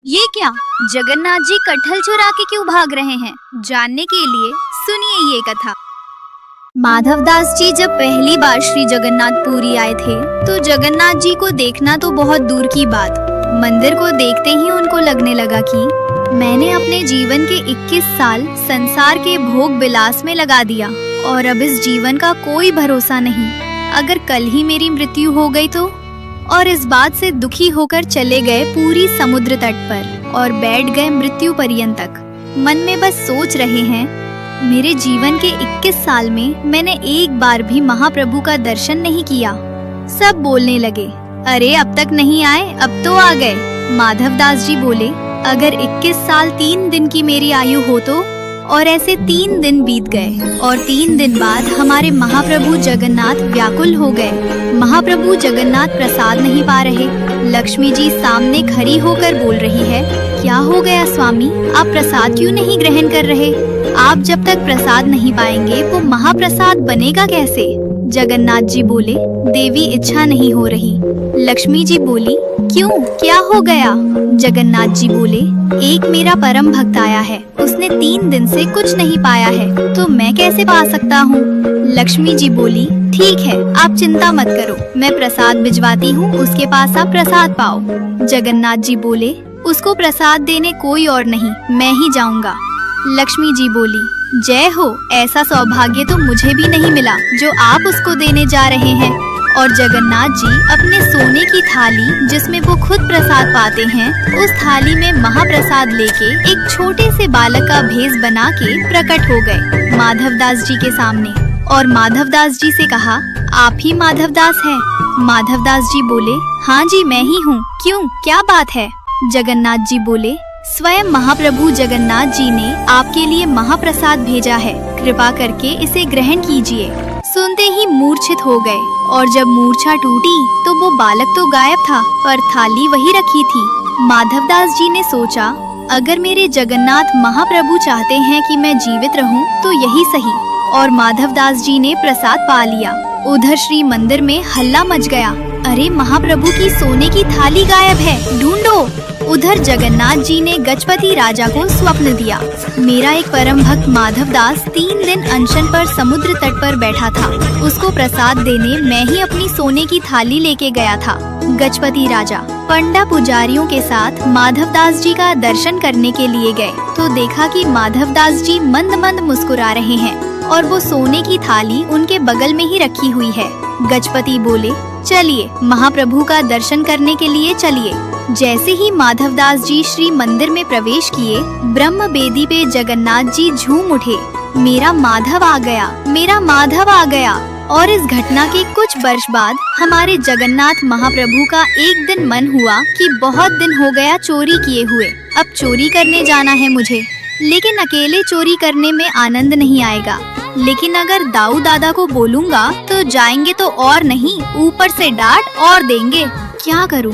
ये क्या? जगन्नाथ जी कटहल चुरा के क्यों भाग रहे हैं? जानने के लिए सुनिए ये कथा। माधवदास जी जब पहली बार श्री जगन्नाथपुरी आए थे तो जगन्नाथ जी को देखना तो बहुत दूर की बात। मंदिर को देखते ही उनको लगने लगा कि मैंने अपने जीवन के 21 साल संसार के भोग विलास में लगा दिया और अब इस जीवन का कोई भरोसा नहीं। अगर कल ही मेरी मृत्यु हो गई तो? और इस बात से दुखी होकर चले गए पूरी समुद्र तट पर और बैठ गए मृत्यु पर्यंत तक। मन में बस सोच रहे हैं, मेरे जीवन के 21 साल में मैंने एक बार भी महाप्रभु का दर्शन नहीं किया। सब बोलने लगे, अरे अब तक नहीं आए, अब तो आ गए। माधवदास जी बोले, अगर 21 साल 3 दिन की मेरी आयु हो तो? और ऐसे 3 दिन बीत गए और 3 दिन बाद हमारे महाप्रभु जगन्नाथ व्याकुल हो गए। महाप्रभु जगन्नाथ प्रसाद नहीं पा रहे। लक्ष्मी जी सामने खड़ी होकर बोल रही है, क्या हो गया स्वामी, आप प्रसाद क्यों नहीं ग्रहण कर रहे? आप जब तक प्रसाद नहीं पाएंगे वो महाप्रसाद बनेगा कैसे? जगन्नाथ जी बोले, देवी इच्छा नहीं हो रही। लक्ष्मी जी बोली, क्यों, क्या हो गया? जगन्नाथ जी बोले, एक मेरा परम भक्त आया है, उसने 3 दिन से कुछ नहीं पाया है, तो मैं कैसे पा सकता हूँ? लक्ष्मी जी बोली, ठीक है, आप चिंता मत करो, मैं प्रसाद भिजवाती हूँ, उसके पास आप प्रसाद पाओ। जगन्नाथ जी बोले, उसको प्रसाद देने कोई और नहीं, मैं ही जाऊँगा। लक्ष्मी जी बोली, जय हो, ऐसा सौभाग्य तो मुझे भी नहीं मिला जो आप उसको देने जा रहे हैं। और जगन्नाथ जी अपने सोने की थाली जिसमें वो खुद प्रसाद पाते हैं, उस थाली में महाप्रसाद लेके एक छोटे से बालक का भेष बना के प्रकट हो गए माधवदास जी के सामने। और माधवदास जी से कहा, आप ही माधवदास हैं? माधवदास जी बोले, हाँ जी मैं ही हूँ, क्यों, क्या बात है? जगन्नाथ जी बोले, स्वयं महाप्रभु जगन्नाथ जी ने आपके लिए महाप्रसाद भेजा है, कृपा करके इसे ग्रहण कीजिए। सुनते ही मूर्छित हो गए और जब मूर्छा टूटी तो वो बालक तो गायब था पर थाली वही रखी थी। माधवदास जी ने सोचा, अगर मेरे जगन्नाथ महाप्रभु चाहते हैं कि मैं जीवित रहूं तो यही सही। और माधवदास जी ने प्रसाद पा लिया। उधर श्री मंदिर में हल्ला मच गया, अरे महाप्रभु की सोने की थाली गायब है, ढूंढो। उधर जगन्नाथ जी ने गजपति राजा को स्वप्न दिया, मेरा एक परम भक्त माधवदास 3 दिन अनशन पर समुद्र तट पर बैठा था, उसको प्रसाद देने मैं ही अपनी सोने की थाली लेके गया था। गजपति राजा पंडा पुजारियों के साथ माधवदास जी का दर्शन करने के लिए गए तो देखा कि माधवदास जी मंद मंद मुस्कुरा रहे हैं और वो सोने की थाली उनके बगल में ही रखी हुई है। गजपति बोले, चलिए महाप्रभु का दर्शन करने के लिए चलिए। जैसे ही माधवदास जी श्री मंदिर में प्रवेश किए, ब्रह्म बेदी पे जगन्नाथ जी झूम उठे, मेरा माधव आ गया, मेरा माधव आ गया। और इस घटना के कुछ वर्ष बाद हमारे जगन्नाथ महाप्रभु का एक दिन मन हुआ कि बहुत दिन हो गया चोरी किए हुए, अब चोरी करने जाना है मुझे। लेकिन अकेले चोरी करने में आनंद नहीं आएगा, लेकिन अगर दाऊ दादा को बोलूँगा तो जाएंगे तो और नहीं, ऊपर से डांट और देंगे, क्या करूँ?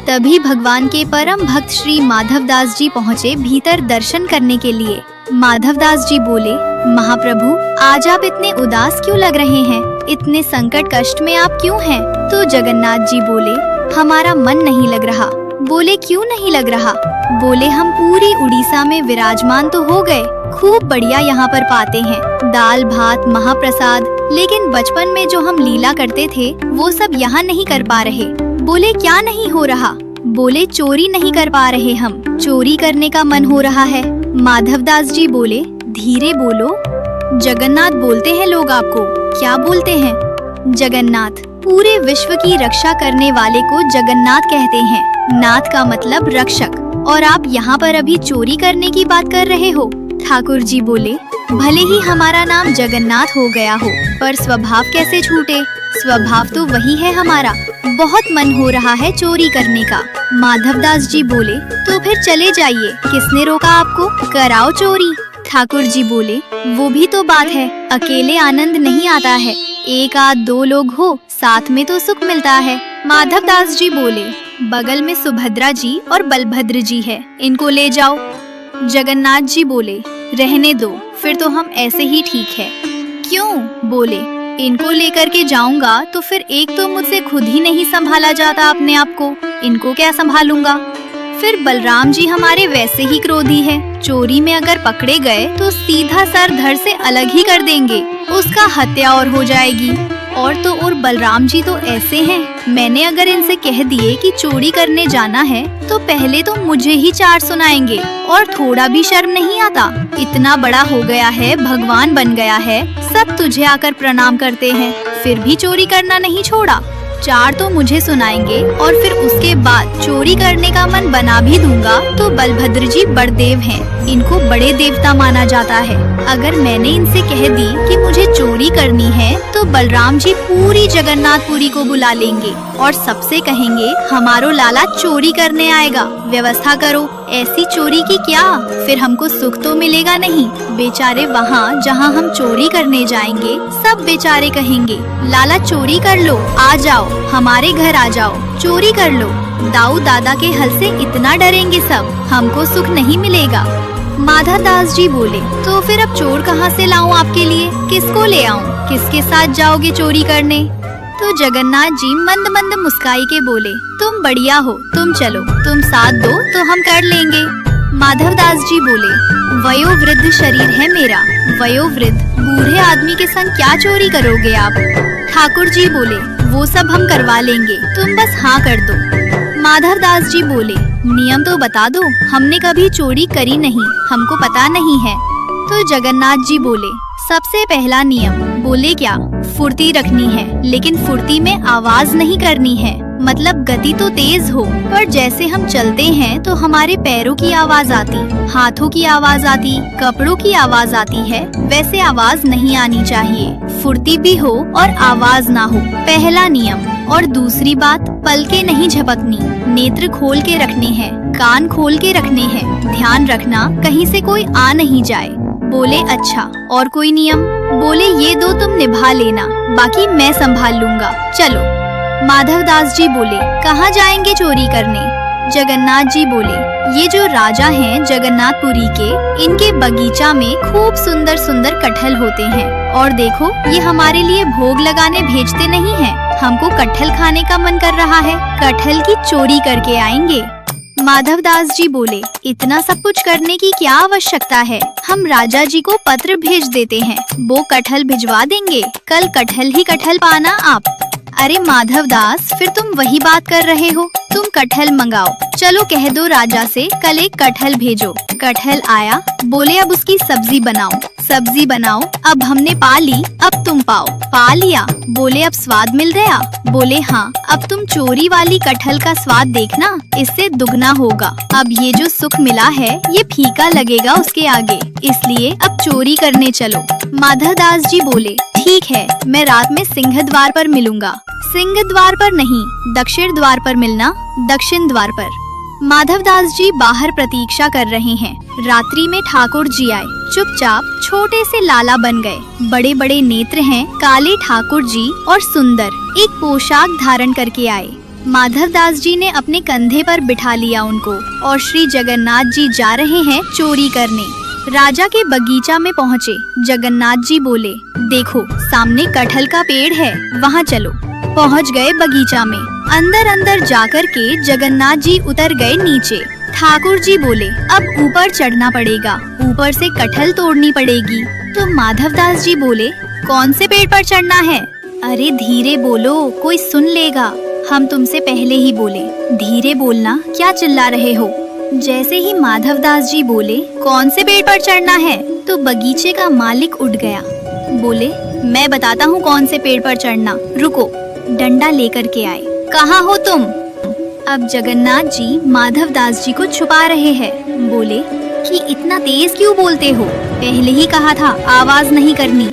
तभी भगवान के परम भक्त श्री माधवदास जी पहुँचे भीतर दर्शन करने के लिए। माधवदास जी बोले, महाप्रभु आज आप इतने उदास क्यों लग रहे हैं, इतने संकट कष्ट में आप क्यों हैं? तो जगन्नाथ जी बोले, हमारा मन नहीं लग रहा। बोले, क्यों नहीं लग रहा? बोले, हम पूरी उड़ीसा में विराजमान तो हो गए, खूब बढ़िया यहाँ पर पाते हैं दाल भात महाप्रसाद, लेकिन बचपन में जो हम लीला करते थे वो सब यहाँ नहीं कर पा रहे। बोले, क्या नहीं हो रहा? बोले, चोरी नहीं कर पा रहे हम, चोरी करने का मन हो रहा है। माधवदास जी बोले, धीरे बोलो, जगन्नाथ बोलते हैं लोग आपको। क्या बोलते हैं? जगन्नाथ, पूरे विश्व की रक्षा करने वाले को जगन्नाथ कहते हैं। नाथ का मतलब रक्षक, और आप यहाँ पर अभी चोरी करने की बात कर रहे हो? ठाकुर जी बोले, भले ही हमारा नाम जगन्नाथ हो गया हो पर स्वभाव कैसे छूटे, स्वभाव तो वही है हमारा। बहुत मन हो रहा है चोरी करने का। माधवदास जी बोले, तो फिर चले जाइए, किसने रोका आपको, कराओ चोरी। ठाकुर जी बोले, वो भी तो बात है, अकेले आनंद नहीं आता है, एक आध 2 लोग हो साथ में तो सुख मिलता है। माधवदास जी बोले, बगल में सुभद्रा जी और बलभद्र जी है, इनको ले जाओ। जगन्नाथ जी बोले, रहने दो, फिर तो हम ऐसे ही ठीक है। क्यों? बोले, इनको लेकर के जाऊंगा तो फिर एक तो मुझसे खुद ही नहीं संभाला जाता अपने आप को, इनको क्या संभालूंगा? फिर बलराम जी हमारे वैसे ही क्रोधी है, चोरी में अगर पकड़े गए तो सीधा सर धड़ से अलग ही कर देंगे, उसका हत्या और हो जाएगी। और तो और बलराम जी तो ऐसे हैं, मैंने अगर इनसे कह दिए कि चोरी करने जाना है तो पहले तो मुझे ही चार सुनाएंगे और थोड़ा भी शर्म नहीं आता। इतना बड़ा हो गया है, भगवान बन गया है, सब तुझे आकर प्रणाम करते हैं, फिर भी चोरी करना नहीं छोड़ा। चार तो मुझे सुनाएंगे और फिर उसके बाद चोरी करने का मन बना भी दूंगा तो बलभद्र जी बड़देव हैं, इनको बड़े देवता माना जाता है। अगर मैंने इनसे कह दी कि मुझे चोरी करनी है तो बलराम जी पूरी जगन्नाथपुरी को बुला लेंगे और सबसे कहेंगे हमारो लाला चोरी करने आएगा, व्यवस्था करो। ऐसी चोरी की क्या, फिर हमको सुख तो मिलेगा नहीं। बेचारे वहाँ जहाँ हम चोरी करने जाएंगे सब बेचारे कहेंगे लाला चोरी कर लो, आ जाओ हमारे घर आ जाओ, चोरी कर लो। दाऊ दादा के हल से इतना डरेंगे सब, हमको सुख नहीं मिलेगा। माधव दास जी बोले, तो फिर अब चोर कहाँ से लाऊं आपके लिए, किसको ले आऊं, किसके साथ जाओगे चोरी करने? तो जगन्नाथ जी मंद मंद मुस्काई के बोले, तुम बढ़िया हो, तुम चलो, तुम साथ दो तो हम कर लेंगे। माधव दास जी बोले, वयोवृद्ध शरीर है मेरा, वयोवृद्ध बूढ़े आदमी के संग क्या चोरी करोगे आप? ठाकुर जी बोले, वो सब हम करवा लेंगे, तुम बस हाँ कर दो। माधव दास जी बोले, नियम तो बता दो, हमने कभी चोरी करी नहीं, हमको पता नहीं है। तो जगन्नाथ जी बोले, सबसे पहला नियम, बोले क्या, फुर्ती रखनी है, लेकिन फुर्ती में आवाज नहीं करनी है, मतलब गति तो तेज हो, पर जैसे हम चलते हैं तो हमारे पैरों की आवाज आती, हाथों की आवाज आती, कपड़ों की आवाज आती है, वैसे आवाज नहीं आनी चाहिए, फुर्ती भी हो और आवाज ना हो, पहला नियम। और दूसरी बात, पलके नहीं झपकनी, नेत्र खोल के रखने हैं, कान खोल के रखने हैं, ध्यान रखना कहीं से कोई आ नहीं जाए। बोले अच्छा, और कोई नियम? बोले ये दो तुम निभा लेना, बाकी मैं संभाल लूंगा, चलो। माधव दास जी बोले, कहाँ जाएंगे चोरी करने? जगन्नाथ जी बोले, ये जो राजा हैं जगन्नाथपुरी के, इनके बगीचा में खूब सुंदर सुंदर कटहल होते हैं, और देखो ये हमारे लिए भोग लगाने भेजते नहीं हैं, हमको कटहल खाने का मन कर रहा है, कटहल की चोरी करके आएंगे। माधव दास जी बोले, इतना सब कुछ करने की क्या आवश्यकता है, हम राजा जी को पत्र भेज देते हैं, वो कटहल भिजवा देंगे, कल कटहल ही कटहल पाना आप। अरे माधव दास, फिर तुम वही बात कर रहे हो, तुम कटहल मंगाओ, चलो कह दो राजा से कल एक कटहल भेजो। कटहल आया, बोले अब उसकी सब्जी बनाओ, सब्जी बनाओ, अब हमने पा ली, अब तुम पाओ, पा लिया, बोले अब स्वाद मिल गया, बोले हाँ, अब तुम चोरी वाली कटहल का स्वाद देखना, इससे दुगना होगा, अब ये जो सुख मिला है ये फीका लगेगा उसके आगे, इसलिए अब चोरी करने चलो। माधव दास जी बोले, ठीक है, मैं रात में सिंह द्वार पर मिलूंगा। सिंह द्वार पर नहीं, दक्षिण द्वार पर मिलना, दक्षिण द्वार पर। माधव दास जी बाहर प्रतीक्षा कर रहे हैं, रात्रि में ठाकुर जी आए, चुपचाप छोटे से लाला बन गए, बड़े बड़े नेत्र हैं, काले ठाकुर जी और सुंदर, एक पोशाक धारण करके आए। माधव दास जी ने अपने कंधे पर बिठा लिया उनको, और श्री जगन्नाथ जी जा रहे हैं चोरी करने। राजा के बगीचा में पहुँचे, जगन्नाथ जी बोले, देखो सामने कटहल का पेड़ है, वहाँ चलो। पहुँच गए बगीचा में, अंदर अंदर जाकर के जगन्नाथ जी उतर गए नीचे। ठाकुर जी बोले, अब ऊपर चढ़ना पड़ेगा, ऊपर से कटहल तोड़नी पड़ेगी। तो माधव दास जी बोले, कौन से पेड़ पर चढ़ना है? अरे धीरे बोलो, कोई सुन लेगा, हम तुमसे पहले ही बोले, धीरे बोलना, क्या चिल्ला रहे हो? जैसे ही माधव दास जी बोले, कौन से पेड़ पर चढ़ना है, तो बगीचे का मालिक उठ गया, बोले, मैं बताता हूँ कौन से पेड़ पर चढ़ना, रुको। डंडा लेकर के आए, कहाँ हो तुम? अब जगन्नाथ जी माधव दास जी को छुपा रहे हैं, बोले कि इतना तेज क्यों बोलते हो, पहले ही कहा था आवाज नहीं करनी,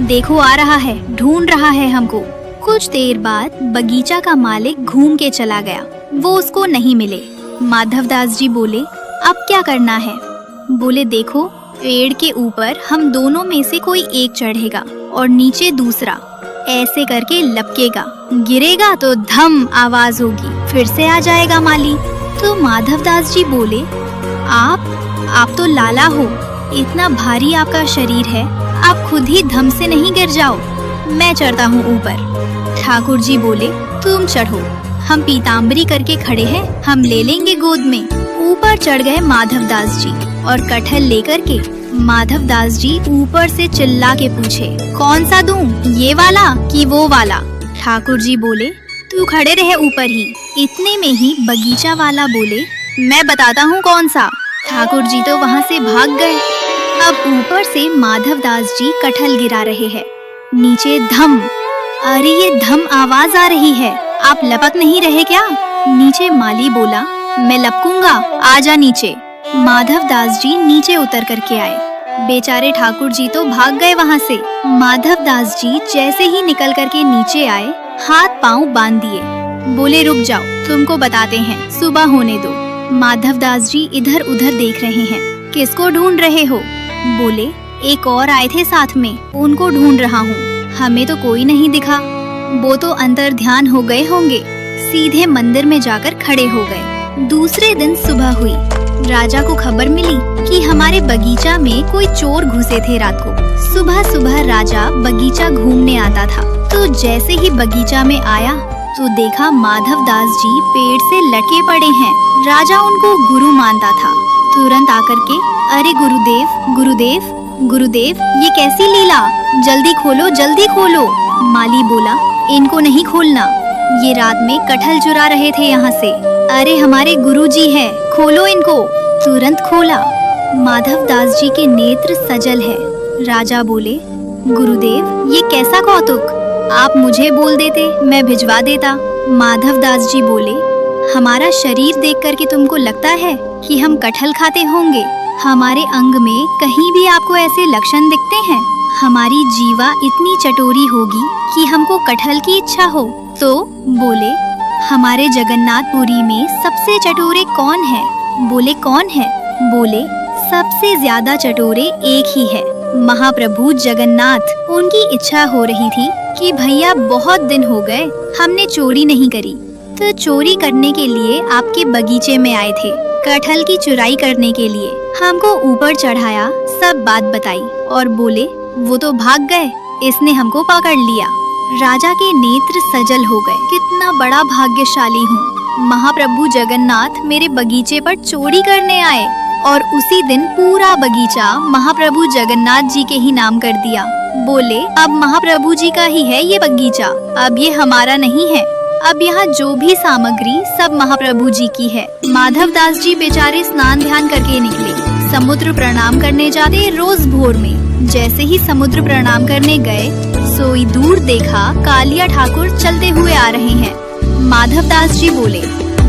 देखो आ रहा है, ढूंढ रहा है हमको। कुछ देर बाद बगीचा का मालिक घूम के चला गया, वो उसको नहीं मिले। माधव दास जी बोले, अब क्या करना है? बोले, देखो पेड़ के ऊपर हम दोनों में से कोई एक चढ़ेगा और नीचे दूसरा, ऐसे करके लपकेगा, गिरेगा तो धम आवाज होगी, फिर से आ जाएगा माली। तो माधव दास जी बोले, आप तो लाला हो, इतना भारी आपका शरीर है, आप खुद ही धम से नहीं गिर जाओ, मैं चढ़ता हूँ ऊपर। ठाकुर जी बोले, तुम चढ़ो। हम पीताम्बरी करके खड़े हैं, हम ले लेंगे गोद में। ऊपर चढ़ गए माधवदास जी और कटहल लेकर के माधवदास जी ऊपर से चिल्ला के पूछे, कौन सा दूं, ये वाला कि वो वाला? ठाकुर जी बोले, तू खड़े रहे ऊपर ही। इतने में ही बगीचा वाला बोले, मैं बताता हूँ कौन सा। ठाकुर जी तो वहाँ से भाग गए। अब ऊपर से माधवदास जी कटहल गिरा रहे हैं। नीचे धम, अरे ये धम आवाज आ रही है, आप लपक नहीं रहे क्या? नीचे माली बोला, मैं लपकूंगा, आजा नीचे। माधवदास जी नीचे उतर करके आए। बेचारे ठाकुर जी तो भाग गए वहाँ से। माधवदास जी जैसे ही निकल करके नीचे आए, हाथ पांव बांध दिए। बोले, रुक जाओ, तुमको बताते हैं, सुबह होने दो। माधवदास जी इधर उधर देख रहे हैं। किसको ढूंढ रहे हो? बोले, एक और आए थे साथ में, उनको ढूंढ रहा हूँ, हमें तो कोई नहीं दिखा। वो तो अंतर ध्यान हो गए होंगे, सीधे मंदिर में जाकर खड़े हो गए। दूसरे दिन सुबह हुई। राजा को खबर मिली कि हमारे बगीचा में कोई चोर घुसे थे रात को। सुबह सुबह राजा बगीचा घूमने आता था, तो जैसे ही बगीचा में आया तो देखा माधवदास जी पेड़ से लटके पड़े हैं। राजा उनको गुरु मानता था। तुरंत आकर के, अरे गुरुदेव गुरुदेव गुरुदेव, ये कैसी लीला, जल्दी खोलो जल्दी खोलो। माली बोला, इनको नहीं खोलना, ये रात में कटहल चुरा रहे थे यहाँ से। अरे हमारे गुरुजी हैं, खोलो इनको। तुरंत खोला। माधवदास जी के नेत्र सजल है। राजा बोले, गुरुदेव ये कैसा कौतुक, आप मुझे बोल देते, मैं भिजवा देता। माधवदास जी बोले, हमारा शरीर देख करके तुमको लगता है कि हम कटहल खाते होंगे? हमारे अंग में कहीं भी आपको ऐसे लक्षण दिखते हैं? हमारी जीवा इतनी चटोरी होगी कि हमको कटहल की इच्छा हो? तो बोले, हमारे जगन्नाथपुरी में सबसे चटोरे कौन है? बोले, कौन है? बोले, सबसे ज्यादा चटोरे एक ही है, महाप्रभु जगन्नाथ। उनकी इच्छा हो रही थी कि भैया बहुत दिन हो गए हमने चोरी नहीं करी, तो चोरी करने के लिए आपके बगीचे में आए थे, कटहल की चुराई करने के लिए। हमको ऊपर चढ़ाया, सब बात बताई और बोले, वो तो भाग गए, इसने हमको पकड़ लिया। राजा के नेत्र सजल हो गए। कितना बड़ा भाग्यशाली हूँ, महाप्रभु जगन्नाथ मेरे बगीचे पर चोरी करने आए और उसी दिन पूरा बगीचा महाप्रभु जगन्नाथ जी के ही नाम कर दिया। बोले, अब महाप्रभु जी का ही है ये बगीचा, अब ये हमारा नहीं है। अब यहाँ जो भी सामग्री सब महाप्रभु जी की है। माधवदास जी बेचारे स्नान ध्यान करके निकले, समुद्र प्रणाम करने जाते रोज भोर में। जैसे ही समुद्र प्रणाम करने गए, सोई दूर देखा कालिया ठाकुर चलते हुए आ रहे हैं। माधवदास जी बोले,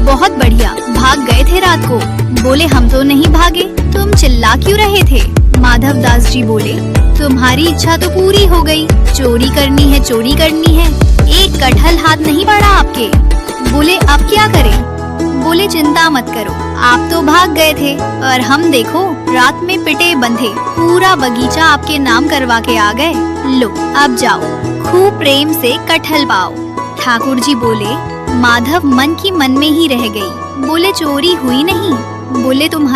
बहुत बढ़िया, भाग गए थे रात को? बोले, हम तो नहीं भागे, तुम चिल्ला क्यों रहे थे? माधवदास जी बोले, तुम्हारी इच्छा तो पूरी हो गई, चोरी करनी है चोरी करनी है, एक कटहल हाथ नहीं पड़ा आपके। बोले, अब क्या करें? बोले, चिंता मत करो, आप तो भाग गए थे और हम देखो रात में पिटे बंधे पूरा बगीचा आपके नाम करवा के आ गए। लो अब जाओ, खूब प्रेम से कटहल पाओ। ठाकुर जी बोले, माधव मन की मन में ही रह गई। बोले, चोरी हुई नहीं। बोले, तुम्हारे